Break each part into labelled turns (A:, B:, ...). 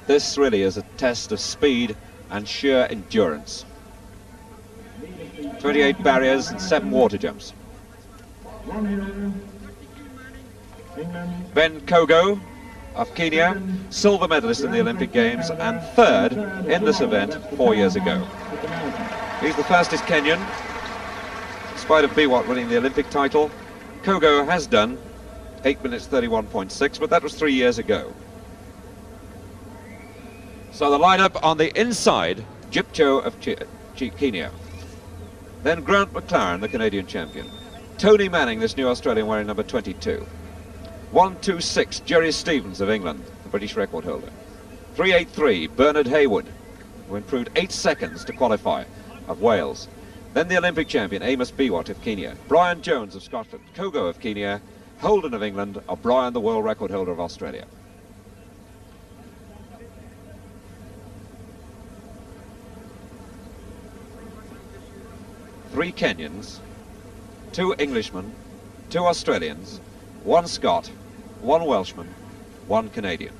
A: this really is a test of speed and sheer endurance. 28 barriers and 7 water jumps. Ben Kogo of Kenya, silver medalist in the Olympic Games and third in this event 4 years ago. He's the fastest Kenyan, in spite of Biwott winning the Olympic title. Kogo has done 8 minutes 31.6, but that was 3 years ago. So the lineup on the inside, Jipcho of Kenya. Then Grant McLaren, the Canadian champion. Tony Manning, this new Australian, wearing number 22. 126, Jerry Stevens of England, the British record holder. 383, Bernard Hayward, who improved 8 seconds to qualify, of Wales. Then the Olympic champion, Amos Biwott of Kenya. Brayan-Jones of Scotland. Kogo of Kenya. Holden of England. O'Brien, the world record holder of Australia. Three Kenyans, 2 Englishmen, 2 Australians, 1 Scot, 1 Welshman, 1 Canadian.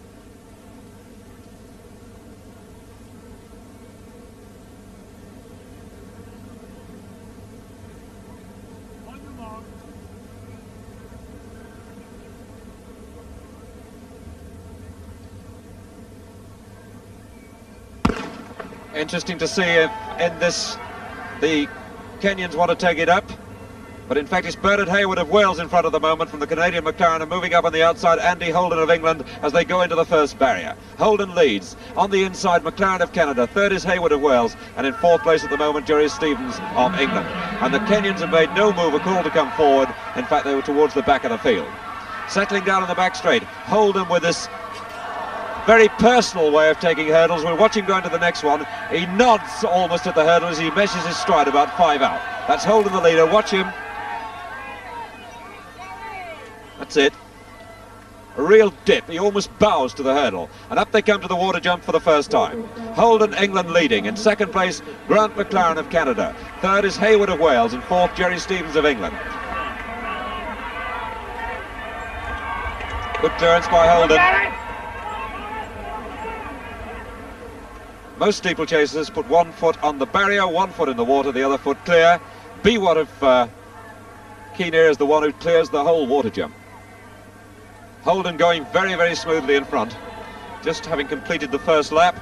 A: Interesting to see if in this the Kenyans want to take it up, but in fact it's Bernard Hayward of Wales in front at the moment from the Canadian McLaren, and moving up on the outside Andy Holden of England as they go into the first barrier. Holden leads. On the inside, McLaren of Canada. Third is Hayward of Wales, and in fourth place at the moment Jerry Stevens of England. And the Kenyans have made no move, a call to come forward. In fact, they were towards the back of the field. Settling down on the back straight, Holden with this very personal way of taking hurdles. We'll watch him go into the next one. He nods almost at the hurdle as he measures his stride about 5 out. That's Holden the leader. Watch him. That's it. A real dip. He almost bows to the hurdle. And up they come to the water jump for the first time. Holden, England leading. In second place, Grant McLaren of Canada. Third is Hayward of Wales. And fourth, Jerry Stevens of England. Good clearance by Holden. Most steeplechasers put 1 foot on the barrier, 1 foot in the water, the other foot clear. Biwott of Kenya is the one who clears the whole water jump. Holden going very, very smoothly in front, just having completed the first lap,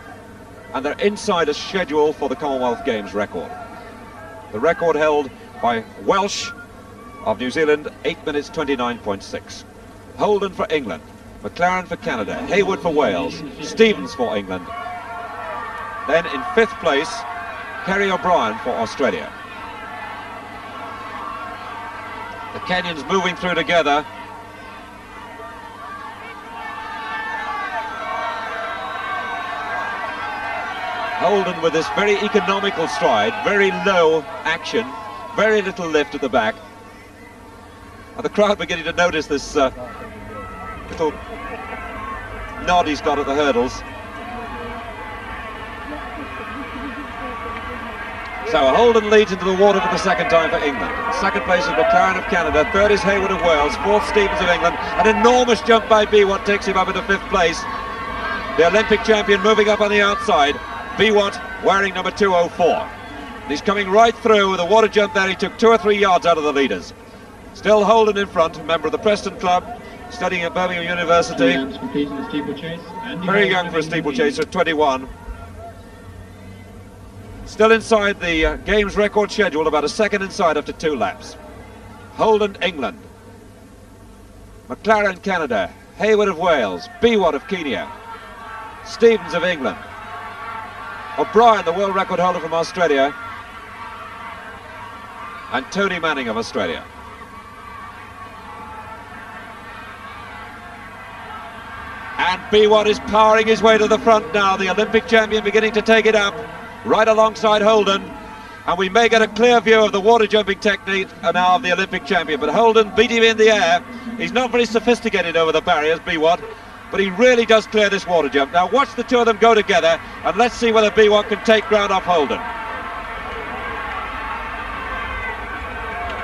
A: and they're inside a schedule for the Commonwealth Games record. The record held by Welsh of New Zealand, 8 minutes 29.6. Holden for England, McLaren for Canada, Hayward for Wales, Stevens for England. Then in 5th place, Kerry O'Brien for Australia. The Kenyans moving through together. Holden with this very economical stride, very low action, very little lift at the back. And the crowd beginning to notice this little nod he's got at the hurdles. So Holden leads into the water for the second time for England. Second place is McLaren of Canada. Third is Hayward of Wales. Fourth, Stevens of England. An enormous jump by Biwott takes him up into 5th place. The Olympic champion moving up on the outside. Biwott wearing number 204. And he's coming right through with a water jump there. He took 2 or 3 yards out of the leaders. Still Holden in front, member of the Preston Club, studying at Birmingham University. Very young for a steeplechaser, 21. Still inside the Games record schedule, about a second inside after 2 laps. Holden, England. McLaren, Canada. Hayward of Wales. Biwott of Kenya. Stevens of England. O'Brien, the world record holder from Australia. And Tony Manning of Australia. And Biwott is powering his way to the front now. The Olympic champion beginning to take it up. Right alongside Holden, and we may get a clear view of the water jumping technique now of the Olympic champion. But Holden beat him in the air. He's not very sophisticated over the barriers, Biwott, but he really does clear this water jump. Now watch the two of them go together, and let's see whether Biwott can take ground off Holden.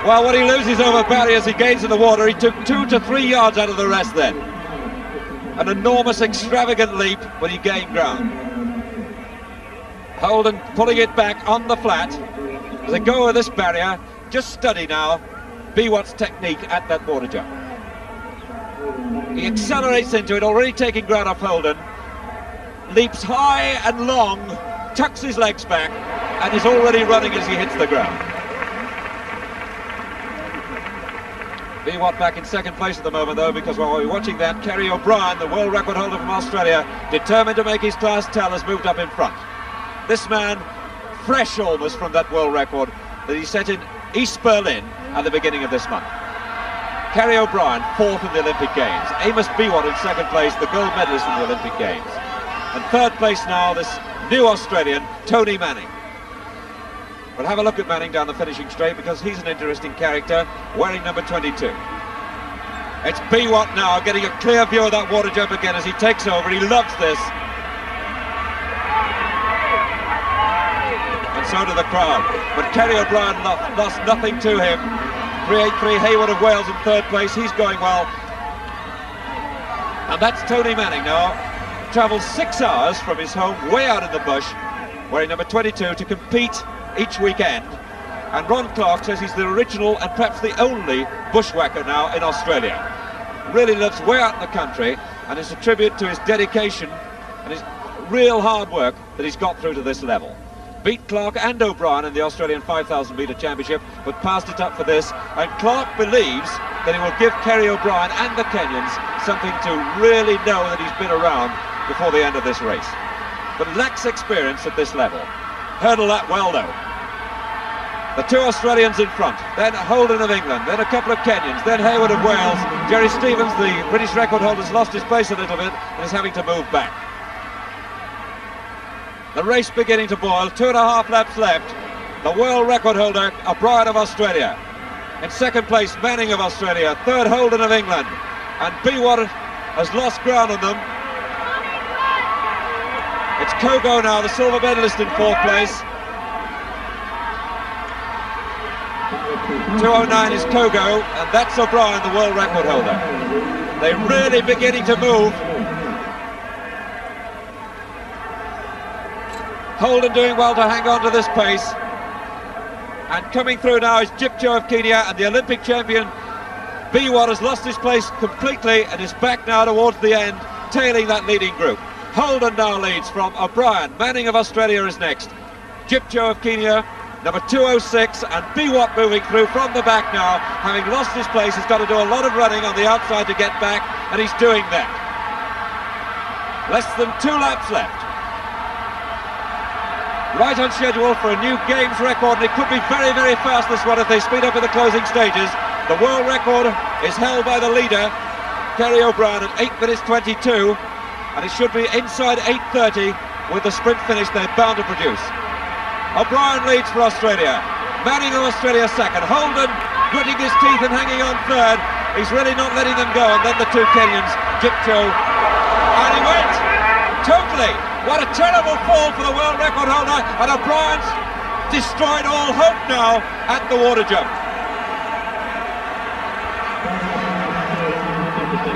A: Well, when he loses over barriers, he gains in the water. He took 2 to 3 yards out of the rest then. an enormous, extravagant leap when he gained ground. Holden pulling it back on the flat. As they go over this barrier, just study now Biwott's technique at that water jump. He accelerates into it, already taking ground off Holden, leaps high and long, tucks his legs back, and is already running as he hits the ground. Biwott back in second place at the moment though, because while we're watching that, Kerry O'Brien, the world record holder from Australia, determined to make his class tell, has moved up in front. This man, fresh almost from that world record that he set in East Berlin at the beginning of this month. Kerry O'Brien, fourth in the Olympic Games. Amos Biwott in second place, the gold medalist in the Olympic Games. And third place now, this new Australian, Tony Manning. We'll have a look at Manning down the finishing straight because he's an interesting character, wearing number 22. It's Biwott now getting a clear view of that water jump again as he takes over. He loves this. And so do the crowd. But Kerry O'Brien lost nothing to him. 383 Hayward of Wales in third place. He's going well. And that's Tony Manning now. Travels 6 hours from his home way out in the bush, wearing number 22, to compete each weekend. And Ron Clark says he's the original and perhaps the only bushwhacker now in Australia. Really lives way out in the country, and it's a tribute to his dedication and his real hard work that he's got through to this level. Beat Clark and O'Brien in the Australian 5,000 metre championship, but passed it up for this, and Clark believes that he will give Kerry O'Brien and the Kenyans something to really know that he's been around before the end of this race. But lacks experience at this level. Hurdled that well though. The two Australians in front, then Holden of England, then a couple of Kenyans, then Hayward of Wales. Jerry Stevens, the British record holder, has lost his place a little bit and is having to move back. The race beginning to boil, 2.5 laps left. The world record holder, O'Brien of Australia. In second place, Manning of Australia. Third, Holden of England. And Biwott has lost ground on them. It's Kogo now, the silver medalist, in fourth place. 2:09 is Kogo, and that's O'Brien, the world record holder. They're really beginning to move. Holden doing well to hang on to this pace. And coming through now is Jipcho of Kenya, and the Olympic champion Biwott has lost his place completely and is back now towards the end, tailing that leading group. Holden now leads from O'Brien. Manning of Australia is next. Jipcho of Kenya, number 206, and Biwott moving through from the back now, having lost his place. He's got to do a lot of running on the outside to get back, and he's doing that. Less than 2 laps left. Right on schedule for a new Games record, and it could be very, very fast, this one, if they speed up in the closing stages. The world record is held by the leader, Kerry O'Brien, at 8 minutes 22, and it should be inside 8:30 with the sprint finish they're bound to produce. O'Brien leads for Australia. Manning of Australia second. Holden gritting his teeth and hanging on third. He's really not letting them go, and then the two Kenyans, Jipcho, and he went totally. What a terrible fall for the world record holder, and O'Brien's destroyed all hope now at the water jump.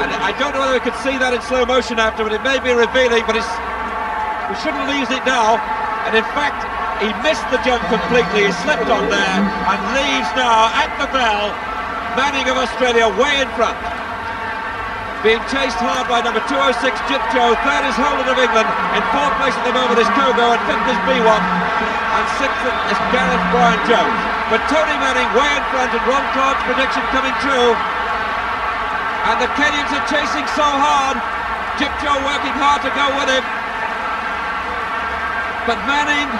A: And I don't know whether we could see that in slow motion after, but it may be revealing, but we shouldn't lose it now. And in fact, he missed the jump completely. He slipped on there and leaves now at the bell. Manning of Australia way in front. Being chased hard by number 206 Jipcho. Third is Holden of England. In fourth place at the moment is Kogo, and fifth is Biwott, and sixth is Brayan-Jones. But Tony Manning way in front, and Ron Clark's prediction coming true. And the Kenyans are chasing so hard. Jipcho working hard to go with him. But Manning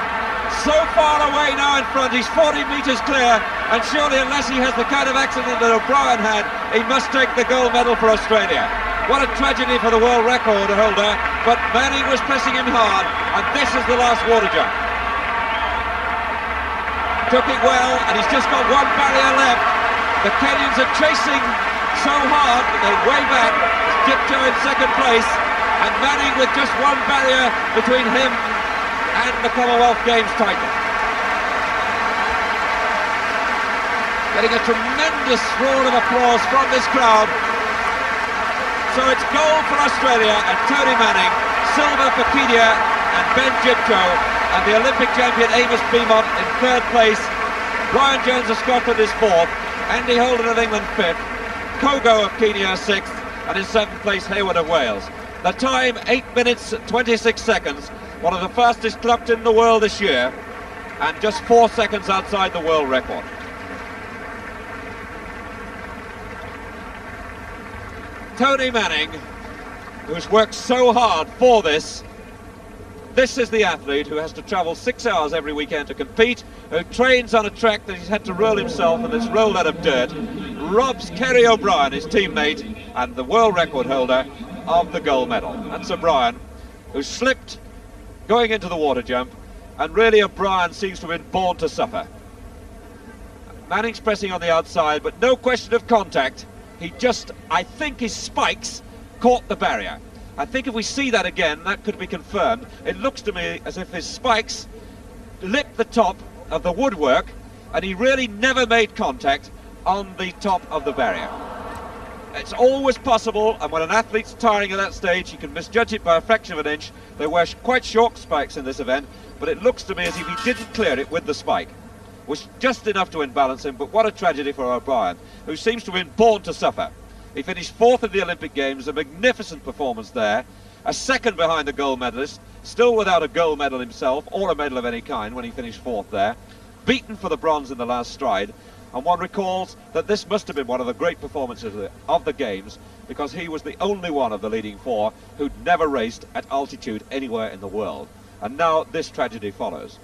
A: so far away now in front, he's 40 metres clear, and surely unless he has the kind of accident that O'Brien had, he must take the gold medal for Australia. What a tragedy for the world record holder, but Manning was pressing him hard, and this is the last water jump. Took it well, and he's just got one barrier left. The Kenyans are chasing so hard that they're way back. It's Jipcho in second place, and Manning with just one barrier between him and the Commonwealth Games title. Getting a tremendous roar of applause from this crowd. So it's gold for Australia and Tony Manning, silver for Kenya and Ben Jipcho, and the Olympic champion Amos Biwott in third place. Brayan-Jones of Scotland is fourth, Andy Holden of England fifth, Kogo of Kenya sixth, and in seventh place Hayward of Wales. The time 8 minutes 26 seconds, one of the fastest clocked in the world this year, and just 4 seconds outside the world record. Tony Manning, who's worked so hard for this. This is the athlete who has to travel 6 hours every weekend to compete, who trains on a track that he's had to roll himself and that's rolled out of dirt, robs Kerry O'Brien, his teammate, and the world record holder of the gold medal. That's O'Brien, who slipped going into the water jump, and really O'Brien seems to have been born to suffer. Manning's pressing on the outside, but no question of contact. He just, I think his spikes caught the barrier. I think if we see that again, that could be confirmed. It looks to me as if his spikes lipped the top of the woodwork, and he really never made contact on the top of the barrier. It's always possible, and when an athlete's tiring at that stage, you can misjudge it by a fraction of an inch. They wear quite short spikes in this event, but it looks to me as if he didn't clear it with the spike. Was just enough to imbalance him, but what a tragedy for O'Brien, who seems to have been born to suffer. He finished fourth at the Olympic Games, a magnificent performance there, a second behind the gold medalist, still without a gold medal himself, or a medal of any kind when he finished fourth there, beaten for the bronze in the last stride, and one recalls that this must have been one of the great performances of the Games, because he was the only one of the leading four who'd never raced at altitude anywhere in the world. And now this tragedy follows.